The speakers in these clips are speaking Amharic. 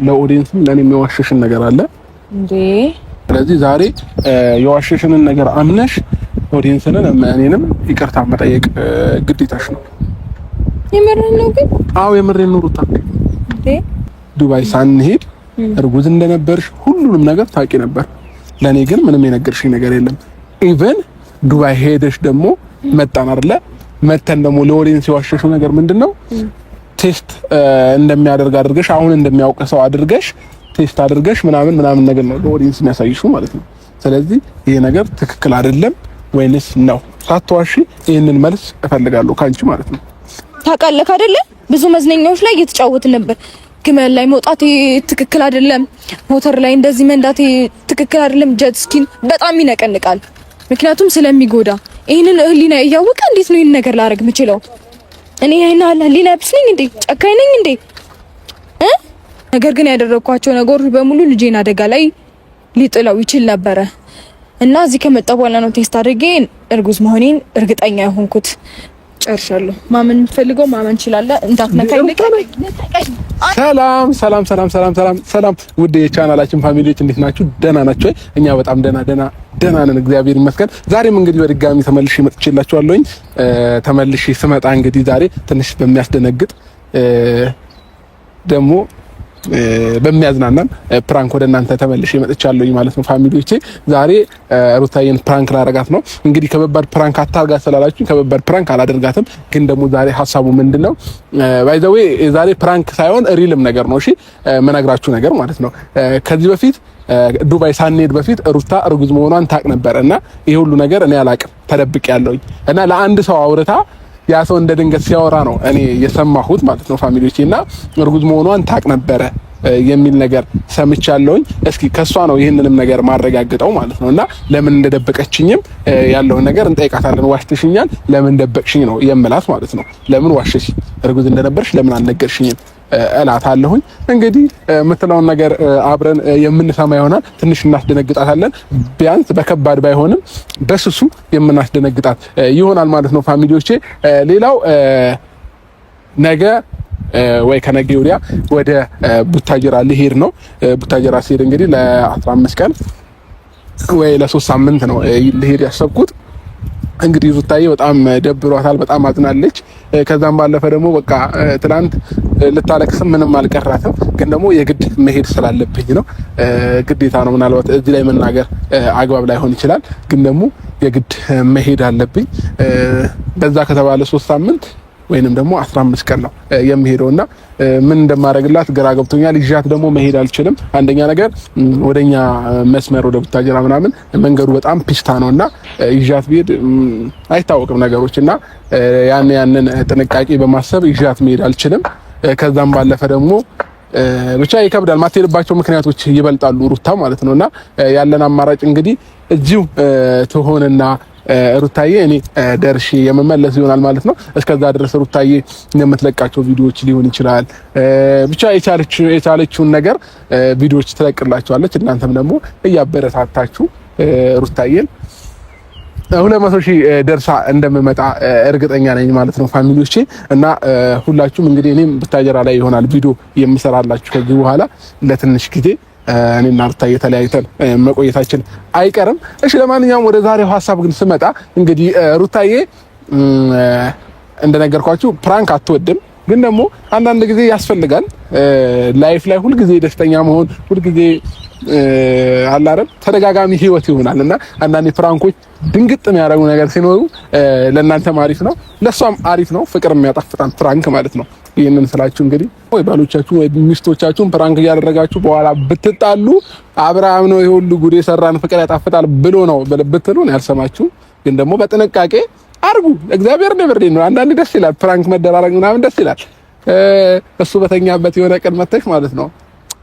ለኦዲየንስም ለኔም የዋሸሽን ነገር አለ እንዴ? ስለዚህ ዛሬ የዋሸሽንን ነገር አምነሽ ኦዲየንስንን እኔንም ይቅርታ መጠየቅ ግዴታሽ ነው። የምሬን ነው ግን? አዎ የምሬን ነው ሩታ። እንዴ ዱባይ ሳንሄድ እርጉዝ እንደነበርሽ ሁሉንም ነገር ታውቂ ነበር። ለኔ ግን ምንም የነገርሽኝ ነገር የለም። ኢቨን ዱባይ ሄደሽ ደግሞ መጣን አይደለ? መተን ደግሞ ለኦዲየንስ የዋሸሽው ነገር ምንድነው? ቴስት እንደሚያደርግ አድርገሽ አሁን እንደሚያውቅ ሰው አድርገሽ ቴስት አድርገሽ ምናምን ነገር ነው ለኦዲየንስ የሚያሳይሽው ማለት ነው። ስለዚህ ይሄ ነገር ትክክል አይደለም ወይንስ ነው? ሳትዋሺ ይሄንን መልስ እፈልጋለሁ ካንቺ ማለት ነው። ታውቃለህ አይደለ? ብዙ መዝናኛዎች ላይ እየተጫወትን ነበር። ግመል ላይ መውጣቴ ትክክል አይደለም፣ ሞተር ላይ እንደዚህ መንዳቴ ትክክል አይደለም። ጀት ስኪን በጣም ይነቀንቃል፣ ምክንያቱም ስለሚጎዳ። ይሄንን ህሊና እያወቀ እንዴት ነው ይሄን ነገር ላደርግ የምችለው? እኔ አይና ህሊና ቢስ ነኝ እንዴ? ጨካኝ ነኝ እንዴ? ነገር ግን ያደረኳቸው ነገሮች በሙሉ ልጄን አደጋ ላይ ሊጥለው ይችል ነበረ እና እዚህ ከመጣ በኋላ ነው ቴስት አድርጌ እርጉዝ መሆኔን እርግጠኛ የሆንኩት። ጨርሻለሁ። ማመን ፈልገው ማመን ይችላል። እንዳትነካኝ። ሰላም ውድ የቻናላችን ፋሚሊዎች እንዴት ናችሁ? ደህና ናችሁ? እኛ በጣም ደህና ነን፣ እግዚአብሔር ይመስገን። ዛሬም እንግዲህ በድጋሚ ተመልሼ መጥቼላችኋለሁኝ። ተመልሼ ስመጣ እንግዲህ ዛሬ ትንሽ በሚያስደነግጥ ደግሞ በሚያዝናናን ፕራንክ ወደ እናንተ ተመልሼ መጥቻለሁ ማለት ነው ፋሚሊዎቼ። ዛሬ ሩታዬን ፕራንክ ላደርጋት ነው። እንግዲህ ከበባድ ፕራንክ አታርጋት ስላላችሁ ከበባድ ፕራንክ አላደርጋትም። ግን ደግሞ ዛሬ ሀሳቡ ምንድነው? ባይ ዘ ዌይ ዛሬ ፕራንክ ሳይሆን ሪልም ነገር ነው። እሺ መነግራችሁ ነገር ማለት ነው። ከዚህ በፊት ዱባይ ሳንሄድ በፊት ሩታ እርጉዝ መሆኗን ታውቅ ነበር እና ይሄ ሁሉ ነገር እኔ አላቅም ተደብቄያለሁኝ እና ለአንድ ሰው አውርታ ያ ሰው እንደ ድንገት ሲያወራ ነው እኔ የሰማሁት ማለት ነው ፋሚሊዎቼ። እና እርጉዝ መሆኗን ታውቅ ነበረ የሚል ነገር ሰምቻለሁኝ። እስኪ ከሷ ነው ይሄንንም ነገር ማረጋግጠው ማለት ነው። እና ለምን እንደደበቀችኝም ያለውን ነገር እንጠይቃታለን። ዋሽተሽኛል፣ ለምን ደበቅሽኝ ነው የምላት ማለት ነው። ለምን ዋሽሽ? እርጉዝ እንደነበርሽ ለምን አልነገርሽኝም እላታለሁኝ። እንግዲህ የምትለውን ነገር አብረን የምንሰማ ይሆናል። ትንሽ እናስደነግጣታለን። ቢያንስ በከባድ ባይሆንም በስሱ የምናስደነግጣት ይሆናል ማለት ነው ፋሚሊዎቼ። ሌላው ነገ ወይ ከነገ ወዲያ ወደ ቡታጀራ ልሄድ ነው። ቡታጀራ ሲሄድ እንግዲህ ለ15 ቀን ወይ ለ3 ሳምንት ነው ልሄድ ያሰብኩት። እንግዲህ ሩታዬ በጣም ደብሯታል፣ በጣም አዝናለች። ከዛም ባለፈ ደግሞ በቃ ትናንት ልታለቅስም ምንም አልቀራትም። ግን ደግሞ የግድ መሄድ ስላለብኝ ነው፣ ግዴታ ነው። ምናልባት እዚህ ላይ መናገር አግባብ ላይሆን ይችላል፣ ግን ደግሞ የግድ መሄድ አለብኝ። በዛ ከተባለ 3 ሳምንት ወይንም ደግሞ 15 ቀን ነው የሚሄደውና ምን እንደማደርግላት ግራ ገብቶኛል። ይዣት ደግሞ መሄድ አልችልም። አንደኛ ነገር ወደኛ መስመር ወደ ቡታጀራ ምናምን መንገዱ በጣም ፒስታ ነውና ይዣት ብሄድ አይታወቅም ነገሮችና ያንን ጥንቃቄ በማሰብ ይዣት መሄድ አልችልም። ከዛም ባለፈ ደግሞ ብቻ ይከብዳል። ማትሄድባቸው ምክንያቶች ይበልጣሉ ሩታ ማለት ነውና ያለን አማራጭ እንግዲህ እዚሁ ትሆንና ሩታዬ እኔ ደርሼ የመመለስ ይሆናል ማለት ነው። እስከዛ ድረስ ሩታዬ የምትለቃቸው ቪዲዮዎች ሊሆን ይችላል። ብቻ የቻለችውን ነገር ቪዲዮዎች ትለቅላችኋለች። እናንተም ደግሞ እያበረታታችሁ ሩታዬን 200,000 ደርሳ እንደምመጣ እርግጠኛ ነኝ ማለት ነው ፋሚሊዎቼ። እና ሁላችሁም እንግዲህ እኔም ቡታጀራ ላይ ይሆናል ቪዲዮ የምሰራላችሁ ከዚህ በኋላ ለትንሽ ጊዜ እኔና ሩታዬ ተለያይተን መቆየታችን አይቀርም። እሺ ለማንኛውም ወደ ዛሬው ሐሳብ ግን ስመጣ እንግዲህ ሩታዬ እንደነገርኳችሁ ፕራንክ አትወድም፣ ግን ደግሞ አንዳንድ ጊዜ ያስፈልጋል። ላይፍ ላይ ሁልጊዜ ደስተኛ መሆን ሁልጊዜ አላረም ተደጋጋሚ ህይወት ይሆናልና አንዳንድ ፕራንኮች ድንግጥ የሚያደርጉ ነገር ሲኖሩ ለእናንተም አሪፍ ነው፣ ለሷም አሪፍ ነው። ፍቅር የሚያጣፍጣን ፕራንክ ማለት ነው። ይሄንን ስላችሁ እንግዲህ ወይ ባሎቻችሁ ወይ ሚስቶቻችሁን ፕራንክ እያደረጋችሁ በኋላ ብትጣሉ አብርሃም ነው ይሁሉ ጉድ የሰራን ፍቅር ያጣፍጣል ብሎ ነው ብትሉ ነው ያልሰማችሁ። ግን ደግሞ በጥንቃቄ አርጉ። እግዚአብሔር ነው። አንዳንዴ ደስ ይላል ፕራንክ መደራረግ ምናምን ደስ ይላል። እሱ በተኛበት የሆነ ቀን መተሽ ማለት ነው።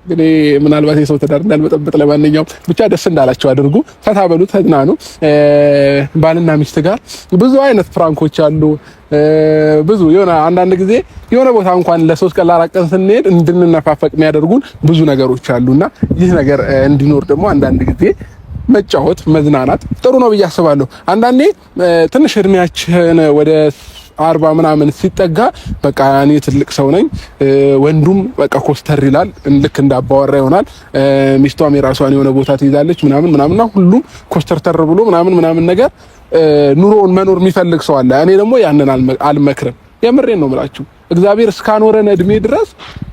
ግን ምናልባት የሰው ትዳር እንዳልበጠበጥ ለማንኛውም ብቻ ደስ እንዳላችሁ አድርጉ። ፈታ በሉ፣ ተዝናኑ። ባልና ሚስት ጋር ብዙ አይነት ፍራንኮች አሉ። ብዙ የሆነ አንዳንድ ጊዜ የሆነ ቦታ እንኳን ለ3 ቀን ለ4 ቀን ስንሄድ እንድንነፋፈቅ የሚያደርጉን ብዙ ነገሮች አሉና ይህ ነገር እንዲኖር ደግሞ አንዳንድ ጊዜ መጫወት መዝናናት ጥሩ ነው ብዬ አስባለሁ። አንዳንዴ ትንሽ እድሜያችን ወደ 40 ምናምን ሲጠጋ በቃ እኔ ትልቅ ሰው ነኝ፣ ወንዱም በቃ ኮስተር ይላል፣ ልክ እንዳባወራ ይሆናል። ሚስቷም የራሷን የሆነ ቦታ ትይዛለች ምናምን ሁሉም ኮስተርተር ብሎ ምናምን ነገር ኑሮውን መኖር የሚፈልግ ሰው አለ። እኔ ደግሞ ያንን አልመክርም። የምሬን ነው የምላችሁ። እግዚአብሔር እስካኖረን እድሜ ድረስ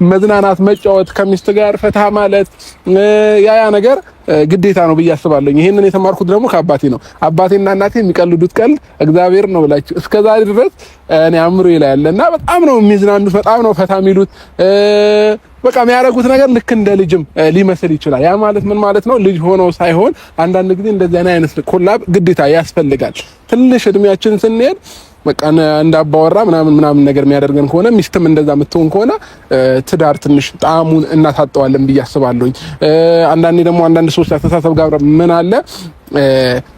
መዝናናት፣ መጫወት፣ ከሚስት ጋር ፈታ ማለት ያ ነገር ግዴታ ነው ብዬ አስባለሁ። ይሄንን የተማርኩት ደግሞ ከአባቴ ነው። አባቴና እናቴ የሚቀልዱት ቀልድ እግዚአብሔር ነው ብላችሁ እስከዛሬ ድረስ እኔ አእምሮ ይላልና በጣም ነው የሚዝናኑት፣ በጣም ነው ፈታ የሚሉት። በቃ የሚያደርጉት ነገር ልክ እንደ ልጅም ሊመስል ይችላል። ያ ማለት ምን ማለት ነው? ልጅ ሆነው ሳይሆን አንዳንድ ጊዜ እንደዚህ አይነት ኮላብ ግዴታ ያስፈልጋል። ትንሽ እድሜያችን ስንሄድ በቃ እንዳባወራ ምናምን ነገር የሚያደርገን ከሆነ ሚስትም እንደዛ የምትሆን ከሆነ ትዳር ትንሽ ጣዕሙን እናሳጠዋለን ብዬ አስባለሁኝ። አንዳንዴ ደግሞ አንዳንድ ሰዎች አስተሳሰብ ጋር ምን አለ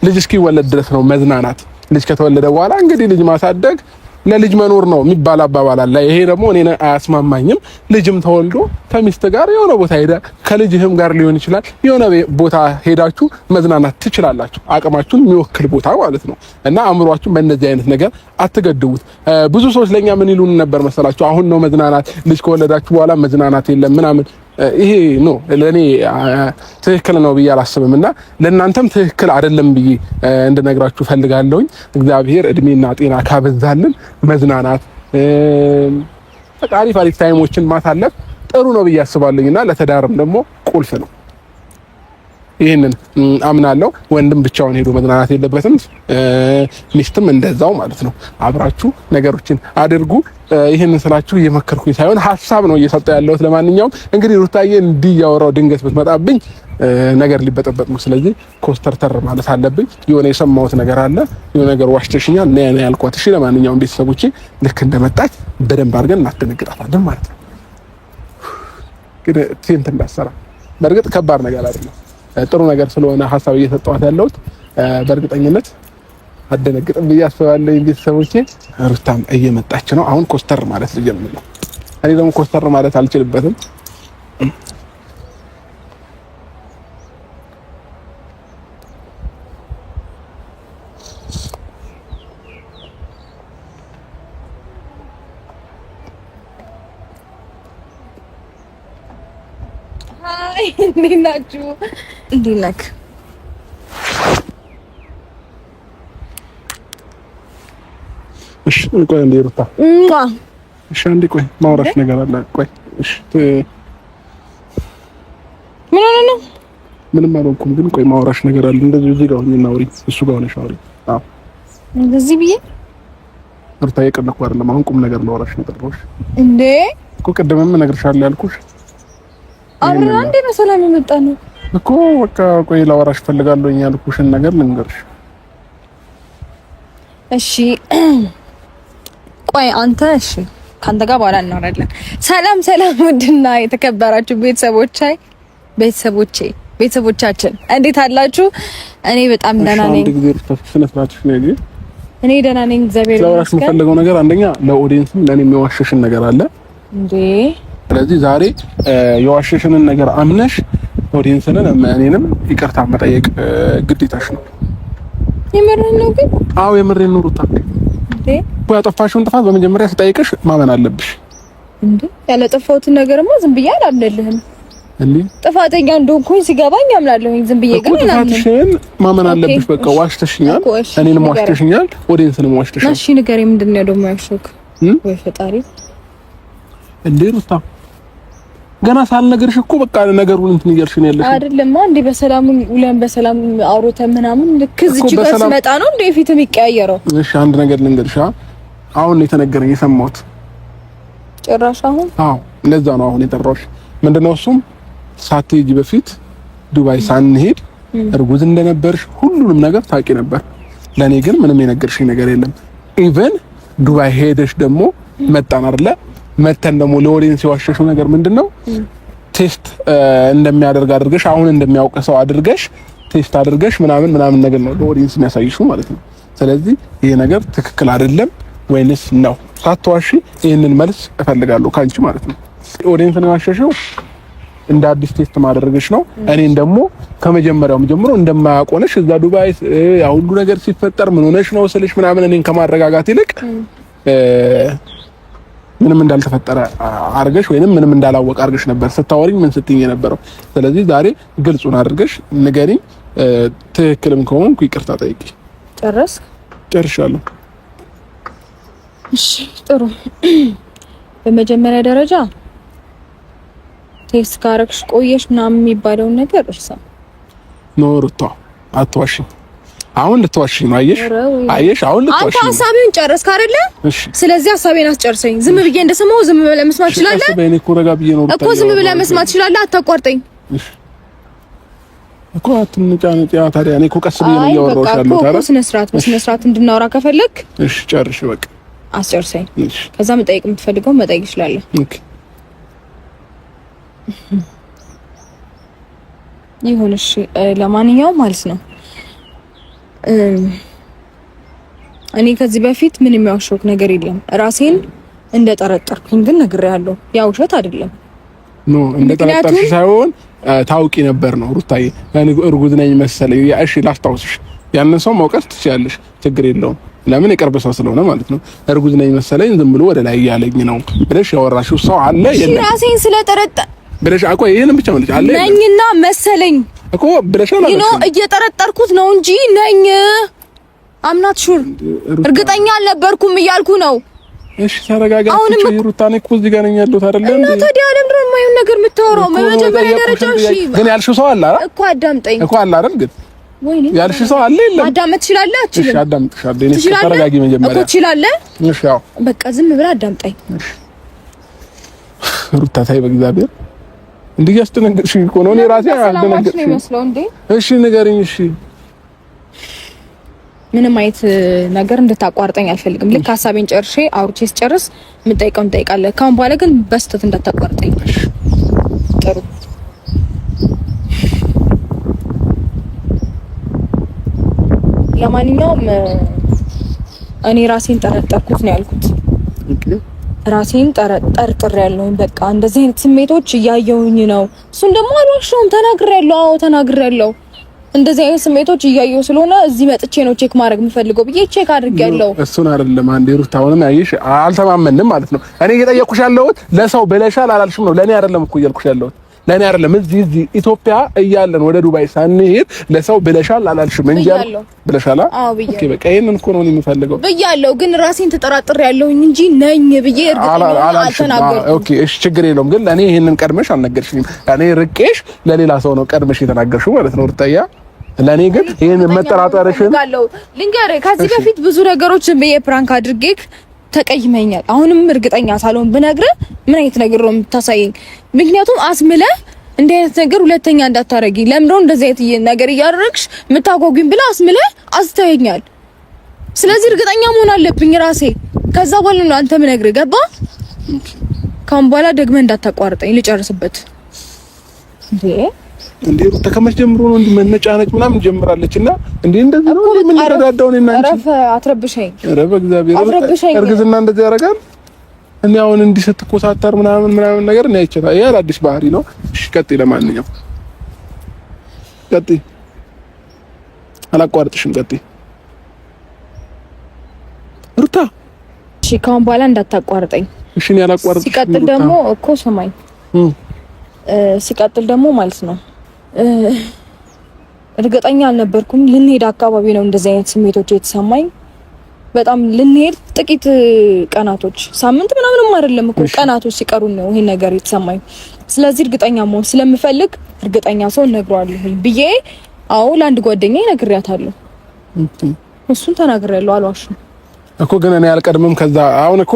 ልጅ እስኪወለድ ድረስ ነው መዝናናት። ልጅ ከተወለደ በኋላ እንግዲህ ልጅ ማሳደግ ለልጅ መኖር ነው የሚባል አባባል አለ። ይሄ ደግሞ እኔ አያስማማኝም። ልጅም ተወልዶ ከሚስት ጋር የሆነ ቦታ ሄዳ ከልጅህም ጋር ሊሆን ይችላል የሆነ ቦታ ሄዳችሁ መዝናናት ትችላላችሁ። አቅማችሁን የሚወክል ቦታ ማለት ነው። እና አእምሯችሁን በእነዚህ አይነት ነገር አትገድቡት። ብዙ ሰዎች ለኛ ምን ይሉን ነበር መሰላችሁ? አሁን ነው መዝናናት፣ ልጅ ከወለዳችሁ በኋላ መዝናናት የለም ምናምን። ይሄ ነው ለኔ ትክክል ነው ብዬ አላስብም። እና ለእናንተም ትክክል አይደለም ብዬ እንድነግራችሁ ፈልጋለሁኝ። እግዚአብሔር እድሜና ጤና ካበዛልን መዝናናት አሪፍ ታይሞችን ማሳለፍ ጥሩ ነው ብዬ አስባለሁኝና ለተዳርም ደግሞ ቁልፍ ነው። ይሄንን አምናለሁ። ወንድም ብቻውን ሄዶ መዝናናት የለበትም፣ ሚስትም እንደዛው ማለት ነው። አብራችሁ ነገሮችን አድርጉ። ይሄንን ስላችሁ እየመከርኩኝ ሳይሆን ሀሳብ ነው እየሰጠው ያለሁት። ለማንኛውም እንግዲህ ሩታዬ እንዲህ ያወራው ድንገት ብትመጣብኝ ነገር ሊበጠበጥ ነው። ስለዚህ ኮስተርተር ማለት አለብኝ። የሆነ የሰማሁት ነገር አለ፣ የሆነ ነገር ዋሽተሽኛል ነው ያልኳት። እሺ ለማንኛውም ቤተሰቦቼ ልክ እንደመጣች በደንብ አድርገን እናስደነግጣታለን ማለት ነው። ግን ቴንት እንዳሰራ በእርግጥ ከባድ ነገር አይደለም፣ ጥሩ ነገር ስለሆነ ሀሳብ እየሰጠኋት ያለሁት በእርግጠኝነት አደነግጥም ብዬ አስባለሁ። ቤተሰቦቼ ሩታም እየመጣች ነው። አሁን ኮስተር ማለት ልጀምር ነው። እኔ ደግሞ ኮስተር ማለት አልችልበትም። አይ እንዴት ናችሁ? እንዴት ነህ? እሺ ቆይ እንዴ ሩታ እሺ አንዴ ቆይ ማውራሽ ነገር አለ። ቆይ እሺ ምን ሆነ ነው? ምንም አልሆንኩም፣ ግን ቆይ ማውራሽ ነገር አለ። እንደዚህ እዚህ ጋር ሆኜ እናውሪ፣ እሱ ጋር ሆነሽ አውሪ። አዎ እንደዚህ ብዬ ሩታ የቀለኩ አይደለም። አሁን ቁም ነገር ላወራሽ ነው የጠራሁሽ። እንዴ እኮ ቅድምም እነግርሻለሁ ያልኩሽ አብረን አንዴ በሰላም የመጣ ነው እኮ። በቃ ቆይ ላወራሽ ፈልጋለሁ ያልኩሽን ነገር ልንገርሽ። እሺ ቆይ አንተ እሺ፣ ካንተ ጋር በኋላ እናወራለን። ሰላም ውድና የተከበራችሁ ቤተሰቦቻችን እንዴት አላችሁ? እኔ በጣም ደህና ነኝ። እኔ ደህና ነኝ፣ እግዚአብሔር ይመስገን። ላወራሽ የምፈልገው ነገር አንደኛ ለኦዲየንስም ለኔ የሚዋሸሽን ነገር አለ እንዴ። ስለዚህ ዛሬ የዋሸሽንን ነገር አምነሽ ኦዲየንስንን እኔንም ይቅርታ መጠየቅ ግዴታሽ ነው። የምሬን ነው ግን? አዎ የምሬን ነው ሩታ። እንዴ ያጠፋሽውን ጥፋት በመጀመሪያ ስጠይቅሽ ማመን አለብሽ። እንዴ ያለጠፋሁትን ነገርማ ዝም ብዬ አላምንልህም። እንዴ ጥፋተኛ እንደሆንኩኝ ሲገባኝ አምናለሁኝ። ዝም ብዬ ግን ጥፋትሽን ማመን አለብሽ። በቃ ዋሽተሽኛል፣ እኔንም ዋሽተሽኛል፣ ኦዲየንስንም ዋሽተሽኛል። እሺ ንገረኝ፣ ምንድነው ደግሞ ያልሽው? ወይ ፈጣሪ እንዴ ሩታ ገና ሳልነግርሽ እኮ በቃ ነገሩን እንትን እያልሽ ነው ያለሽ አይደለም? እንዴ በሰላም ውለን በሰላም አውሮተን ምናምን ልክ እዚች ጋር ስመጣ ነው እንዴ ፊት የሚቀያየረው? እሺ አንድ ነገር ልንገርሽ። አሁን የተነገረኝ የሰማሁት ጭራሽ አሁን? አዎ ለዛ ነው አሁን የጠራሁሽ። ምንድነው እሱም ሳትሄጂ በፊት ዱባይ ሳንሄድ እርጉዝ እንደነበርሽ ሁሉንም ነገር ታውቂ ነበር። ለኔ ግን ምንም የነገርሽኝ ነገር የለም። ኢቨን ዱባይ ሄደሽ ደግሞ መጣን አይደለ? መተን ደግሞ ለኦዲየንስ የዋሸሽው ነገር ምንድነው? ቴስት እንደሚያደርግ አድርገሽ አሁን እንደሚያውቅ ሰው አድርገሽ ቴስት አድርገሽ ምናምን ነገር ነው ለኦዲየንስ የሚያሳይሽው ማለት ነው። ስለዚህ ይሄ ነገር ትክክል አይደለም ወይንስ ነው? ሳትዋሺ ይሄንን መልስ እፈልጋለሁ ካንቺ ማለት ነው። ኦዲየንስ ነው ያዋሸሽው እንደ አዲስ ቴስት ማድረግሽ ነው። እኔን ደግሞ ከመጀመሪያውም ጀምሮ እንደማያቆነሽ እዛ ዱባይ ያ ሁሉ ነገር ሲፈጠር ምን ሆነሽ ነው ስልሽ ምናምን እኔን ከማረጋጋት ይልቅ ምንም እንዳልተፈጠረ አርገሽ ወይንም ምንም እንዳላወቀ አርገሽ ነበር ስታወሪኝ ምን ስትይኝ የነበረው። ስለዚህ ዛሬ ግልጹን አድርገሽ ንገሪኝ። ትክክልም ከሆንኩ ይቅርታ ጠይቂ። ጨረስክ? ጨርሻለሁ። እሺ ጥሩ። በመጀመሪያ ደረጃ ቴስት ካረክሽ ቆየሽ ምናምን የሚባለውን ነገር እርሳ። ኖርቷ አትዋሽኝ። አሁን ልትዋሽኝ ነው። አየሽ አሁን ልትዋሽኝ። አንተ ሀሳቤን ጨረስክ አይደለ? እሺ ስለዚህ ሀሳቤን አስጨርሰኝ። ዝም ብዬ እንደሰማው ዝም ብለህ መስማት ትችላለህ እኮ ዝም ብለህ መስማት ትችላለህ። አታቋርጠኝ እኮ አትንጫነጫ። ታዲያ እኔ እኮ ቀስ ብዬ ነው እያወራሁሽ ያለሁት አይደል? በስነ ስርዓት እንድናወራ ከፈለክ እሺ ጨርሽ በቃ አስጨርሰኝ። ከዛ መጠየቅ የምትፈልገው መጠየቅ ትችላለህ። ኦኬ ይሁን እሺ። ለማንኛውም ማለት ነው እኔ ከዚህ በፊት ምን የሚያውሽው ነገር የለም። ራሴን እንደጠረጠርኩኝ ግን ነግሬያለሁ። ያ ውሸት አይደለም። ኖ እንደጠረጠርሽ ሳይሆን ታውቂ ነበር ነው ሩታዬ። እርጉዝ ነኝ መሰለኝ። እሺ ላስታውስሽ፣ ያንን ሰው መውቀስ ትችያለሽ፣ ችግር የለውም። ለምን የቅርብ ሰው ስለሆነ ማለት ነው። እርጉዝ ነኝ መሰለኝ ዝም ብሎ ወደ ላይ እያለኝ ነው ብለሽ ያወራሽው ሰው አለ የለም? ራሴን ስለጠረጠር ብለሽ አቆ ይሄንን ብቻ ማለት አለ ነኝና መሰለኝ እኮ ብለሽ ነው እየጠረጠርኩት ነው እንጂ ነኝ አምናት ሹር እርግጠኛ አልነበርኩም እያልኩ ነው። እሺ ተረጋጋ። ሩታ ነኝ እኮ እዚህ ጋር ነኝ ያለሁት አይደለም እንዴ? እና ታዲያ ለምንድን ነው የማይሆን ነገር የምታወራው? መጀመሪያ ደረጃ እሺ ግን ያልሽው ሰው አለ አይደል እኮ አዳምጠኝ እኮ አለ አይደል? ግን ያልሽ ሰው አለ የለም? አዳምጥ ትችላለህ? እሺ አዳምጥሻለሁ። እኔ ተረጋጊ መጀመሪያ እኮ ትችላለህ። እሺ ያው በቃ ዝም ብለህ አዳምጠኝ። እሺ ሩታ ታይ በእግዚአብሔር እንዴ ያስደነግጥሽኝ እኮ ነው። እኔ ራሴ አስደነግጥሽኝ ነው እንዴ? እሺ ንገሪኝ። እሺ ምንም አይነት ነገር እንድታቋርጠኝ አልፈልግም። ልክ ሀሳቤን ጨርሼ አውርቼ ስጨርስ የምጠይቀውን እንጠይቃለን። ካሁን በኋላ ግን በስተት እንዳታቋርጠኝ። ጥሩ ለማንኛውም እኔ ራሴን ጠረጠርኩት ነው ያልኩት። ራሴን ጠርጥሬያለሁ። በቃ እንደዚህ አይነት ስሜቶች እያየሁኝ ነው። እሱን ደግሞ አልዋሸሁም፣ ተናግሬያለሁ። አዎ ተናግሬያለሁ። እንደዚህ አይነት ስሜቶች እያየሁ ስለሆነ እዚህ መጥቼ ነው ቼክ ማድረግ የምፈልገው ብዬ ቼክ አድርጌያለሁ። እሱን አይደለም አንዴ ሩታ፣ አሁንም ያየሽ አልተማመንም ማለት ነው። እኔ እየጠየኩሽ ያለሁት ለሰው ብለሻል አላልሽም ነው። ለኔ አይደለም እኮ እያልኩሽ ያለሁት ለኔ አይደለም። እዚህ ኢትዮጵያ እያለን ወደ ዱባይ ሳንሄድ ለሰው ብለሻል አላልሽም እንጂ ብለሻል። ኦኬ በቃ ይሄንን እኮ ነው የምፈልገው ብያለሁ። ግን ራሴን ተጠራጥሬያለሁኝ እንጂ ነኝ ብዬ አልተናገርኩም። ኦኬ እሺ ችግር የለውም። ግን ለኔ ይሄንን ቀድመሽ አልነገርሽኝም። እኔ ርቄሽ ለሌላ ሰው ነው ቀድመሽ የተናገርሽው ማለት ነው ሩታያ። ለኔ ግን ይሄን መጠራጠርሽን ልንገርህ፣ ከዚህ በፊት ብዙ ነገሮችን በየፕራንክ አድርጌክ ተቀይመኛል። አሁንም እርግጠኛ ሳልሆን ብነግርህ ምን አይነት ነገር ነው የምታሳየኝ? ምክንያቱም አስምለህ እንዲህ አይነት ነገር ሁለተኛ እንዳታረጊ፣ ለምን ነው እንደዚህ አይነት ነገር እያደረግሽ የምታጓጉኝ ብለህ አስምለህ አስተያየኛል። ስለዚህ እርግጠኛ መሆን አለብኝ ራሴ። ከዛ በኋላ ነው አንተ ምነግርህ። ገባ? ካሁን በኋላ ደግመህ እንዳታቋርጠኝ ልጨርስበት። እንዴ ሩታ ከመቼ ጀምሮ ነው እንዴ መነጫነጭ ምናምን ጀምራለች? እና እንዴ እንደዚህ ነው ምን ይረዳዳው ነው? እና አረፈ አትረብሸኝ። ኧረ በእግዚአብሔር እርግዝና እንደዚህ ያደርጋል? እኔ አሁን እንዲህ ስትኮሳተር ምናምን ነገር ነው አይቻልም። ይሄ አዲስ ባህሪ ነው። እሺ ቀጥይ፣ ለማንኛውም ቀጥይ፣ አላቋርጥሽም። ቀጥይ ሩታ። እሺ ካሁን በኋላ እንዳታቋርጠኝ እሺ? እኔ አላቋርጥሽም። ሲቀጥል ደግሞ እኮ ሰማኝ። ሲቀጥል ደግሞ ማለት ነው እርግጠኛ አልነበርኩም። ልንሄድ አካባቢ ነው እንደዚህ አይነት ስሜቶች የተሰማኝ። በጣም ልንሄድ ጥቂት ቀናቶች፣ ሳምንት ምናምንም አይደለም እኮ ቀናቶች ሲቀሩ ነው ይሄን ነገር የተሰማኝ። ስለዚህ እርግጠኛ መሆን ስለምፈልግ እርግጠኛ ሰው እነግረዋለሁ ብዬ አዎ ለአንድ ጓደኛዬ ነግሬያታለሁ። እሱን ተናግሬያለሁ፣ አልዋሽም እኮ። ግን እኔ አልቀድምም። ከዛ አሁን እኮ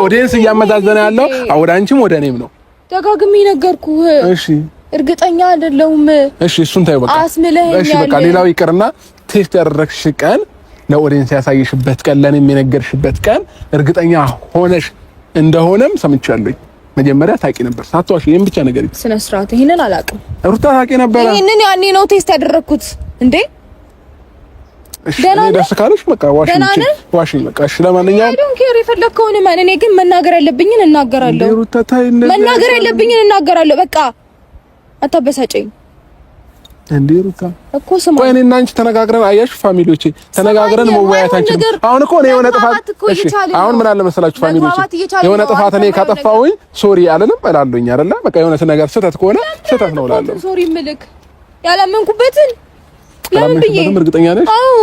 ኦዲየንስ እያመዛዘነ ያለው ወደ አንቺም ወደ እኔም ነው። ደጋግሜ ነገርኩህ። እሺ እርግጠኛ አይደለሁም። እሺ እሱን ታዩ በቃ አስምለኸኛል። እሺ በቃ ሌላው ይቅርና ቴስት ያደረግሽ ቀን ለኦዲየንስ ያሳየሽበት ቀን ለኔም የነገርሽበት ቀን እርግጠኛ ሆነሽ እንደሆነም ሰምቻለሁ። መጀመሪያ ታውቂ ነበር ሳትዋሽ። ይሄን ብቻ ነገር ስነ ስርዓት ይሄንን አላውቅም። ሩታ ታውቂ ነበር። ይሄንን ያኔ ነው ቴስት ያደረግኩት እንዴ። እሺ ደስ ካለሽ በቃ ዋሽኝ በቃ። እሺ ለማንኛውም አይ ዶንት ኬር የፈለከውን ማን። እኔ ግን መናገር ያለብኝን እናገራለሁ። መናገር ያለብኝን እናገራለሁ። በቃ አታበሳጨኝ። እንዴ ሩታ እኮ ስማ፣ ቆይ እኔና አንቺ ተነጋግረን አያሽ ፋሚሊዎቼ ተነጋግረን መወያየታችን አሁን እኮ ነው የሆነ ጥፋት። እሺ አሁን ምን አለ መሰላችሁ ፋሚሊዎቼ፣ የሆነ ጥፋት እኔ ካጠፋሁኝ ሶሪ አለንም እላለሁኝ አይደለ? በቃ የሆነ ነገር ስህተት ከሆነ ስህተት ነው እላለሁ። ሶሪ ምልክ ያላመንኩበትን ለምን ብዬ እርግጠኛ ነሽ? አዎ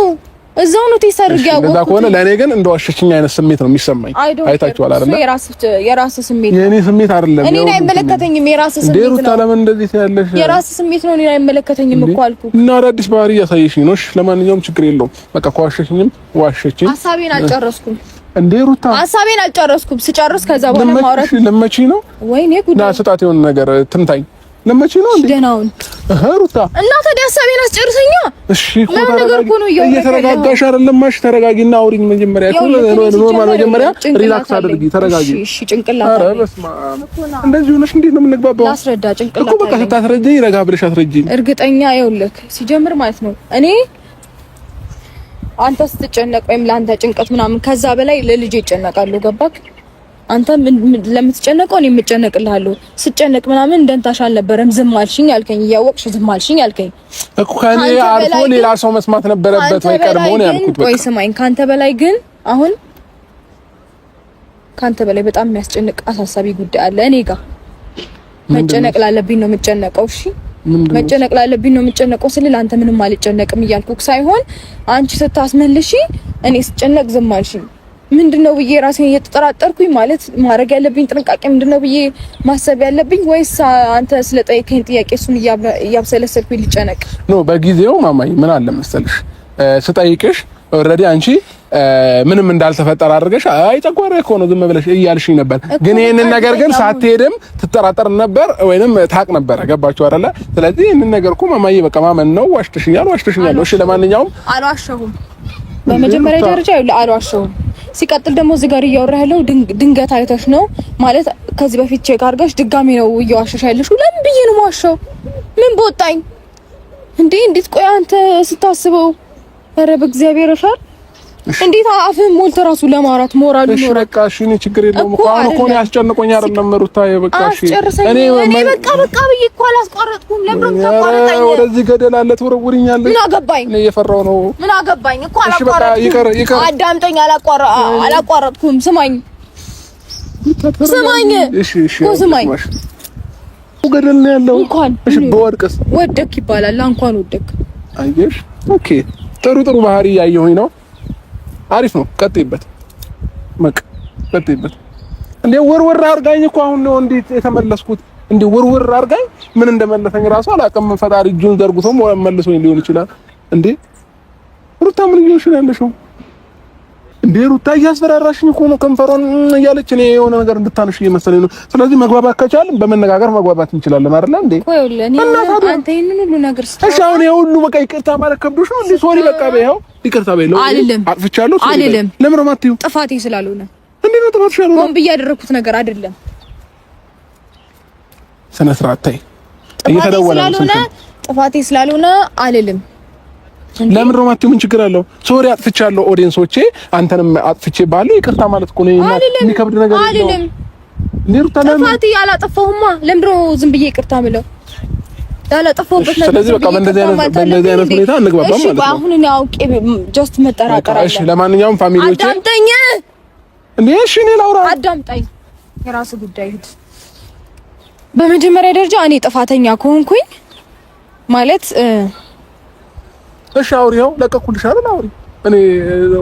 እዛው ነው ተሰርግ ያው እንደዛ ከሆነ ለኔ ግን እንደዋሸሽኝ አይነት ስሜት ነው የሚሰማኝ። አይታችኋል አይደል? የራስ ስሜት የኔ ስሜት አይደለም። እኔን አይመለከተኝም። የራስ ስሜት ነው። ሩታ ለምን እንደዚህ ትያለሽ? የራስ ስሜት ነው። እኔን አይመለከተኝም እኮ አልኩ። እና አዳዲስ ባህሪ እያሳየሽኝ ነው። እሺ ለማንኛውም ችግር የለውም። በቃ ከዋሸሽኝም ዋሸሽኝ። ሐሳቤን አልጨረስኩም እንዴ ሩታ፣ ሐሳቤን አልጨረስኩም። ስጨርስ ከዛ በኋላ ማውራት ለመቼ ነው? ወይኔ ጉድ ና ስጣት የሆነ ነገር ትንታኝ ለመቼ ነው እንዴ? ደናውን ሩታ እና ታዲያ ሐሳቤን አስጨርሰኛ። እሺ እየተረጋጋሽ አይደለም? ማሽ ተረጋጊና አውሪኝ። መጀመሪያ ኖርማል መጀመሪያ ሪላክስ አድርጊ፣ ተረጋጊ። እሺ ጭንቅላት ኧረ በስመ አብ እንደዚህ ሆነሽ እንዴት ነው የምንግባባው? ላስረዳ ጭንቅላት እኮ በቃ ስታስረጂኝ ረጋ ብለሽ አስረጂኝ። እርግጠኛ ይኸውልህ ሲጀምር ማለት ነው እኔ አንተ ስትጨነቅ ወይም ለአንተ ጭንቀት ምናምን ከዛ በላይ ለልጄ ይጨነቃሉ። ገባክ? አንተ ለምትጨነቀው እኔ የምጨነቅልሃለሁ። ስጨነቅ ምናምን እንደንታሽ አልነበረም። ዝም አልሽኝ አልከኝ፣ እያወቅሽ ዝም አልሽኝ አልከኝ እኮ ከኔ አልፎ ሌላ ሰው መስማት ነበረበት ወይ ቀድሞ ነው ያልኩት። ወይ ስማኝ፣ ካንተ በላይ ግን አሁን ካንተ በላይ በጣም የሚያስጨንቅ አሳሳቢ ጉዳይ አለ እኔ ጋር። መጨነቅ ላለብኝ ነው የምጨነቀው። እሺ መጨነቅ ላለብኝ ነው የምጨነቀው ስል አንተ ምንም አልጨነቅም እያልኩክ ሳይሆን አንቺ ስታስመልሺ እኔ ስጨነቅ ዝም አልሽኝ። ምንድነው ብዬ ራሴን እየተጠራጠርኩኝ ማለት ማድረግ ያለብኝ ጥንቃቄ ምንድነው ብዬ ማሰብ ያለብኝ ወይስ አንተ ስለጠየቀኝ ጥያቄ እሱን እያብሰለሰልኩኝ ልጨነቅ ነው? በጊዜው ማማይ ምን አለ መሰልሽ ስጠይቅሽ ኦልሬዲ አንቺ ምንም እንዳልተፈጠረ አድርገሽ አይ ጨጓራ እኮ ነው ዝም ብለሽ እያልሽኝ ነበር። ግን ይሄንን ነገር ግን ሳትሄድም ትጠራጠር ነበር ወይንም ታቅ ነበር። ገባችሁ አይደለ? ስለዚህ ይሄንን ነገር እኮ ማማዬ በቃ ማመን ነው። ዋሽተሽኛል። እሺ ለማንኛውም አልዋሸሁም። በመጀመሪያ ደረጃ አልዋሸሁም። ሲቀጥል ደግሞ እዚህ ጋር እያወራህ ያለው ድንገት አይተሽ ነው ማለት ከዚህ በፊት ቼክ አድርገሽ ድጋሚ ነው እየዋሸሽ ያለሽው። ለምን ብዬ ነው የማዋሸው? ምን በወጣኝ እንዴ? እንዴት ቆይ አንተ ስታስበው፣ ኧረ በእግዚአብሔር ፈር እንዴት አፍህን ሞልተህ ራሱ ለማውራት ሞራሉ ነው? በቃ እሺ እኔ ችግር የለውም እኮ አሁን እኮ ያስጨንቆኝ አይደለም ሩታ። በቃ እሺ እኔ በቃ ብዬ እኮ አላስቋረጥኩም። ለምን ተቋረጠኝ? ወደዚህ ገደል አለ ትወረውሪኛለሽ። ምን አገባኝ? እኔ እየፈራሁ ነው። ምን አገባኝ እኮ አላቋረጥኩም። አዳምጠኝ። አላቋረጥኩም። ስማኝ። እሺ ስማኝ። ገደል ነው ያለው። እሺ በወድቅስ ወደክ ይባላል። እንኳን ወደክ አየሽ። ኦኬ ጥሩ ባህሪ ያየሁኝ ነው። አሪፍ ነው። ቀጥይበት። ቀጥይበት። እንዴ ወርወር አርጋኝ እኮ አሁን ነው እንዴ የተመለስኩት። እንዴ ወርወር አርጋኝ ምን እንደመለሰኝ ራሱ አላውቅም። ፈጣሪ እጁን ዘርግቶ መልሶኝ ሊሆን ይችላል። እንዴ ሩታ ምን እየሆንሽ ነው ያለሽው? እንዴ ሩታ እያስፈራራሽኝ እኮ ነው። ከንፈሮን እያለች እኔ የሆነ ነገር እንድታነሽ እየመሰለኝ ነው። ስለዚህ መግባባት ከቻልን በመነጋገር መግባባት እንችላለን አይደል እንዴ? አንተ ይሄንን ሁሉ ነገር እሺ አሁን ይሄ ሁሉ በቃ ይቅርታ ማለት ከብዶሽ ነው እንዴ? ሶሪ በቃ በይው ይቅርታ በይው። አጥፍቻለሁ። ለምን ነው የማትይው? ጥፋቴ ስላልሆነ እንዴ ነው ጥፋትሽ ያልሆነ? ሆን ብዬ ያደረኩት ነገር አይደለም። ስነ ስርዓት ታይ። እየተደወለ ነው። ጥፋቴ ስላልሆነ አልልም። ለምን ነው የማትይው? ምን ችግር አለው? ሶሪ አጥፍቻለሁ። ኦዲየንሶቼ አንተንም አጥፍቼ ባለው ይቅርታ ማለት እኮ ነው። የሚከብድ ነገር አይደለም። ጥፋቴ ያላጠፋሁማ ለምን ነው ዝም ብዬ ይቅርታ ምለው? ያላጠፋሁበት ነገር። ስለዚህ በቃ በእንደዚህ አይነት ሁኔታ እንግባባ ማለት ነው። አሁን እኔ አውቄ ጀስት መጠራጠር አለ። እሺ ለማንኛውም ፋሚሊዎቼ አዳምጠኝ እንዴ። እሺ እኔ ላውራ። አዳምጠኝ። የራስ ጉዳይ። በመጀመሪያ ደረጃ እኔ ጥፋተኛ ከሆንኩኝ ማለት እሺ አውሪው ለቀኩልሽ አይደል? አውሪ። እኔ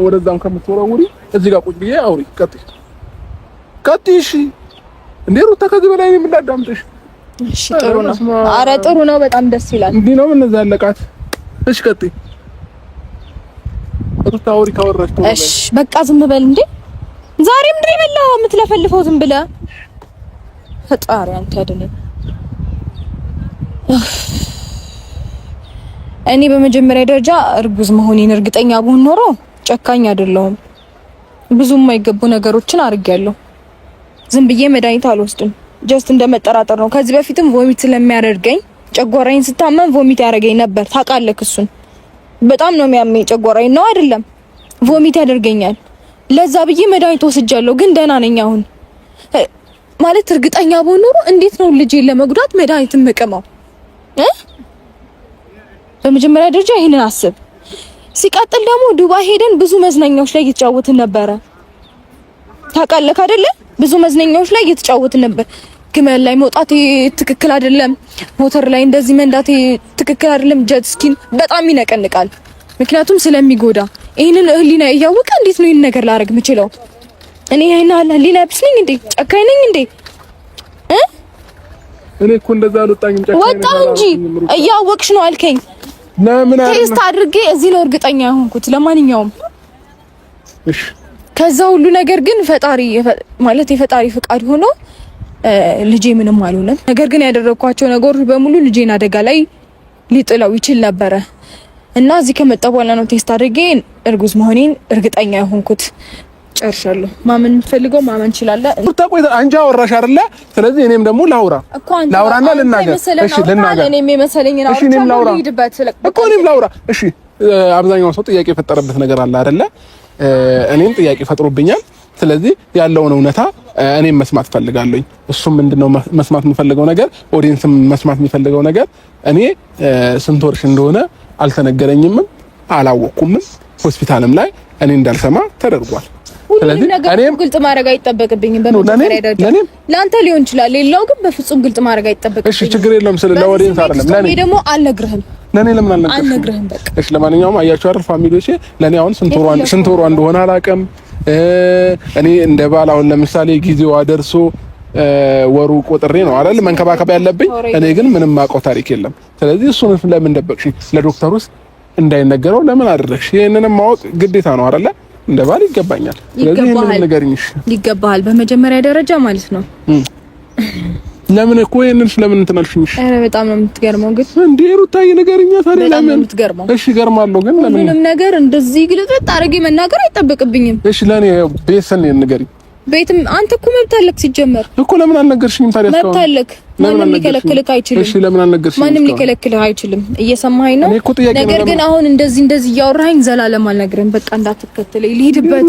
ወደዛም ከምትወራውሪ እዚህ ጋር ቁጭ ብዬ አውሪ። ቀጥይ። እሺ እንዴ ሩታ ከዚህ በላይ ምን ላዳምጥሽ? እሺ ጥሩ ነው። ኧረ ጥሩ ነው። በጣም ደስ ይላል። እንዴ ነው ምን ያለቃት? እሺ ቀጥይ ሩታ አውሪ። ካወራሽ ነው። እሺ በቃ ዝም በል እንዴ። ዛሬ ምንድን ነው የበላኸው የምትለፈልፈው ዝም ብለህ? ፈጣሪ አንተ አይደለም። እኔ በመጀመሪያ ደረጃ እርጉዝ መሆኔን እርግጠኛ ብሆን ኖሮ ጨካኝ አይደለሁም። ብዙ የማይገቡ ነገሮችን አድርጌያለሁ። ዝም ብዬ መድኃኒት አልወስድም። ጀስት እንደመጠራጠር ነው። ከዚህ በፊትም ቮሚት ስለሚያደርገኝ ጨጓራዬን ስታመም ቮሚት ያደርገኝ ነበር። ታውቃለህ? እሱን በጣም ነው የሚያመኝ። ጨጓራዬን ነው አይደለም ቮሚት ያደርገኛል። ለዛ ብዬ መድኃኒት ወስጃለሁ። ግን ደህና ነኝ አሁን። ማለት እርግጠኛ ብሆን ኖሮ እንዴት ነው ልጄን ለመጉዳት መድኃኒት የምቀመው? በመጀመሪያ ደረጃ ይሄንን አስብ። ሲቀጥል ደግሞ ዱባይ ሄደን ብዙ መዝናኛዎች ላይ እየተጫወትን ነበረ። ታውቃለህ አይደለ? ብዙ መዝናኛዎች ላይ እየተጫወትን ነበር። ግመል ላይ መውጣት ትክክል አይደለም። ሞተር ላይ እንደዚህ መንዳት ትክክል አይደለም። ጀት ስኪን በጣም ይነቀንቃል፣ ምክንያቱም ስለሚጎዳ። ይሄንን ህሊና እያወቀ እንዴት ነው ይሄን ነገር ላደርግ የምችለው? እኔ ህሊና ቢስ ነኝ እንዴ? ጨካኝ ነኝ እንዴ? እኔ እኮ እንደዛ አልወጣኝም። ጨካኝ ወጣ እንጂ እያወቅሽ ነው አልከኝ። ለምን ቴስት አድርጌ እዚህ ነው እርግጠኛ የሆንኩት። ለማንኛውም እሺ፣ ከዛ ሁሉ ነገር ግን ፈጣሪ ማለት የፈጣሪ ፍቃድ ሆኖ ልጄ ምንም አልሆነም። ነገር ግን ያደረኳቸው ነገሮች በሙሉ ልጄን አደጋ ላይ ሊጥለው ይችል ነበረ እና እዚህ ከመጣ በኋላ ነው ቴስት አድርጌ እርጉዝ መሆኔን እርግጠኛ የሆንኩት። ጨርሻለሁ። ማመን የምትፈልገው ማመን ይችላል። ቆይ አንቺ አወራሽ አይደለ? ስለዚህ እኔም ደግሞ ላውራና ልናገር። እሺ ልናገር። እኔም የመሰለኝን አውርቻለሁ። ልሂድበት እኮ እኔም ላውራ። እሺ አብዛኛው ሰው ጥያቄ የፈጠረበት ነገር አለ አይደለ? እኔም ጥያቄ ፈጥሮብኛል። ስለዚህ ያለውን እውነታ እኔም መስማት ፈልጋለሁ። እሱም ምንድነው መስማት የምፈልገው ነገር፣ ኦዲየንስም መስማት የሚፈልገው ነገር፣ እኔ ስንት ወርሽ እንደሆነ አልተነገረኝም፣ አላወቅኩም። ሆስፒታልም ላይ እኔ እንዳልሰማ ተደርጓል። ስለዚህ እኔም ግልጽ ማድረግ አይጠበቅብኝም። በመጀመሪያ ደረጃ ለአንተ ሊሆን ይችላል፣ ሌላው ግን በፍጹም ግልጽ ማድረግ አይጠበቅብኝም። እሺ ችግር የለውም። ስለ ለኦዲየንስ አይደለም፣ ለኔ ደግሞ አልነግርህም። ለኔ ለምን አልነግርህም? በቃ እሺ። ለማንኛውም አያችሁ አይደል ፋሚሊዎቼ፣ ለኔ አሁን ስንት ወሯ እንደሆነ አላውቅም። እኔ እንደ ባል አሁን ለምሳሌ ጊዜዋ ደርሶ ወሩ ቆጥሬ ነው አይደል መንከባከብ ያለብኝ። እኔ ግን ምንም ማውቀው ታሪክ የለም። ስለዚህ እሱን ለምን ደበቅሽ? ለዶክተሩስ እንዳይነገረው ለምን አደረግሽ? ይሄንንም ማወቅ ግዴታ ነው አይደለ? እንደ ባል ይገባኛል። ስለዚህ ይሄንን ንገሪኝ። ይገባሃል በመጀመሪያ ደረጃ ማለት ነው። ለምን እኮ ይሄንን ስለምን እንትናልሽኝ? ኧረ በጣም ነው የምትገርመው። ግን እንዴ ሩታዬ ንገሪኛ ታዲያ ለምን የምትገርመው? እሺ ገርማለሁ፣ ግን ለምን ምንም ነገር እንደዚህ ግልጥጥ አድርጌ መናገር አይጠበቅብኝም። እሺ ለኔ ቤተሰብ ንገሪኝ። ቤትም አንተ እኮ መብት አለክ ሲጀመር እኮ ለምን አልነገርሽኝም ታዲያ? መብት አለክ፣ ማንም ሊከለክልህ አይችልም። እሺ ለምን አልነገርሽኝም? ማንም ሊከለክልህ አይችልም። እየሰማኸኝ ነው? ነገር ግን አሁን እንደዚህ እያወራኸኝ ዘላለም አልነግርህም። በቃ እንዳትከተለኝ፣ ልሂድበት።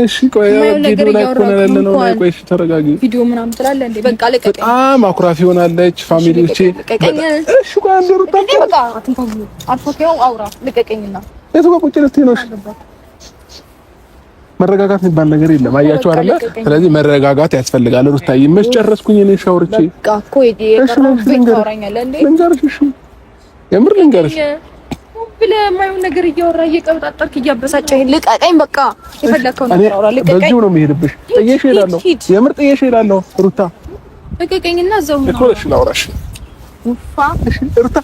እሺ ቆይ ቪዲዮ ላይ እኮ ነው ያለነው። ቆይ እሺ ተረጋጊ። ቪዲዮ ምናምን ትላለህ እንዴ? በቃ ልቀቀኝ። በጣም አኩራፊ ሆናለች ፋሚሊዎቼ። እሺ ቆይ አንዴ ሩታ በቃ አትንካኝ። አልፎከው አውራ ልቀቀኝና የቱ ጋር ቁጭ ልትይ ነው? መረጋጋት የሚባል ነገር የለም። አያችሁ አይደለ? ስለዚህ መረጋጋት ያስፈልጋል። ሩታዬ መች ጨረስኩኝ እኔ ሻወርቼ። በቃ እኮ የቀረው ቤት ታወራኛለህ እንዴ? ልንገርሽ። እሺ የምር ልንገርሽ ብለህ የማይሆን ነገር እያወራ እየቀበጣጠርክ እያበሳጨኸኝ፣ ልቀቀኝ። በቃ የፈለከው ነገር አውራ፣ ልቀቀኝ። በዚሁ ነው የምሄድብሽ። ጥዬሽ እሄዳለሁ። የምር ጥዬሽ እሄዳለሁ። ሩታ ልቀቀኝና እዛው ነው እኮ። እሺ ላውራሽ። ውፋ እሺ ሩታ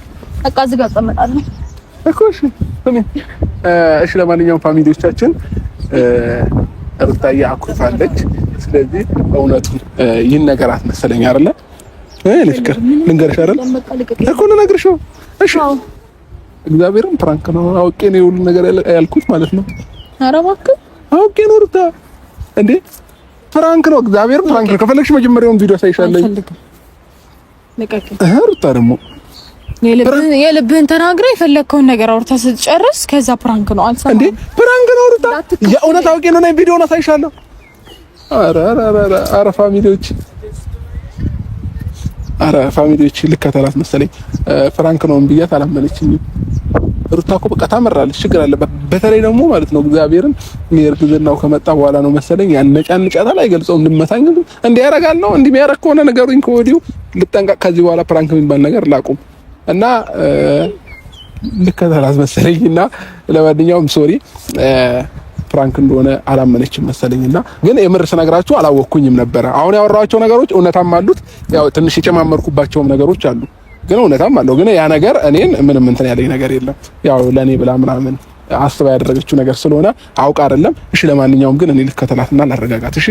በቃ እዚህ ጋር እቀመጣለሁ እኮ። እሺ ለማንኛውም ፋሚሊዎቻችን ሩታዬ አኩርፋለች። ስለዚህ እውነቱን ይህን ነገር አትመሰለኝ አይደለ? ልፍቅር ልንገርሽ አይደል እኮ ልነግርሽ ነው። እሺ እግዚአብሔርን ፕራንክ ነው አውቄ ነው ሁሉ ነገር ያልኩት ማለት ነው። ኧረ እባክህ አውቄ ነው ሩታ። እንዴ ፕራንክ ነው፣ እግዚአብሔርን ፕራንክ ነው። ከፈለግሽ መጀመሪያውን ቪዲዮ ሳይሻለኝ ሩታ ደግሞ የልብህን ተናግረህ የፈለግከውን ነገር አውርተህ ስትጨርስ ከዛ ፕራንክ ነው አልሰማም እንዴ? ፕራንክ ነው ሩታ። የእውነት አውቄ ነው ነኝ ቪዲዮውን አሳይሻለሁ። ኧረ ፋሚሊዎች ልከተላት መሰለኝ። ፕራንክ ነው ብያት አላመነችኝም። ሩታ እኮ በቃ ታመራለች፣ ችግር አለበት። በተለይ ደግሞ ማለት ነው እግዚአብሔርን የእርግዝናው ከመጣ በኋላ ነው መሰለኝ ያነጫንጫታል። አይገልጸውም። እንድመታኝ እንዲህ ያደርጋል ነው እንዲህ የሚያደርግ ከሆነ ነገሩኝ ከወዲሁ ልጠንቀቅ። ከዚህ በኋላ ፕራንክ የሚባል ነገር ላቁም እና ልከተላት መሰለኝና ለማንኛውም ሶሪ ፕራንክ እንደሆነ አላመነችም መሰለኝና፣ ግን የምር ስነግራችሁ አላወቅኩኝም ነበረ። አሁን ያወራኋቸው ነገሮች እውነታም አሉት፣ ያው ትንሽ የጨማመርኩባቸውም ነገሮች አሉ፣ ግን እውነታም አለው። ግን ያ ነገር እኔን ምንም እንትን ያለኝ ነገር የለም። ያው ለኔ ብላ ምናምን አስባ ያደረገችው ነገር ስለሆነ አውቃ አይደለም። እሺ ለማንኛውም ግን እኔ ልከተላትና ላረጋጋት። እሺ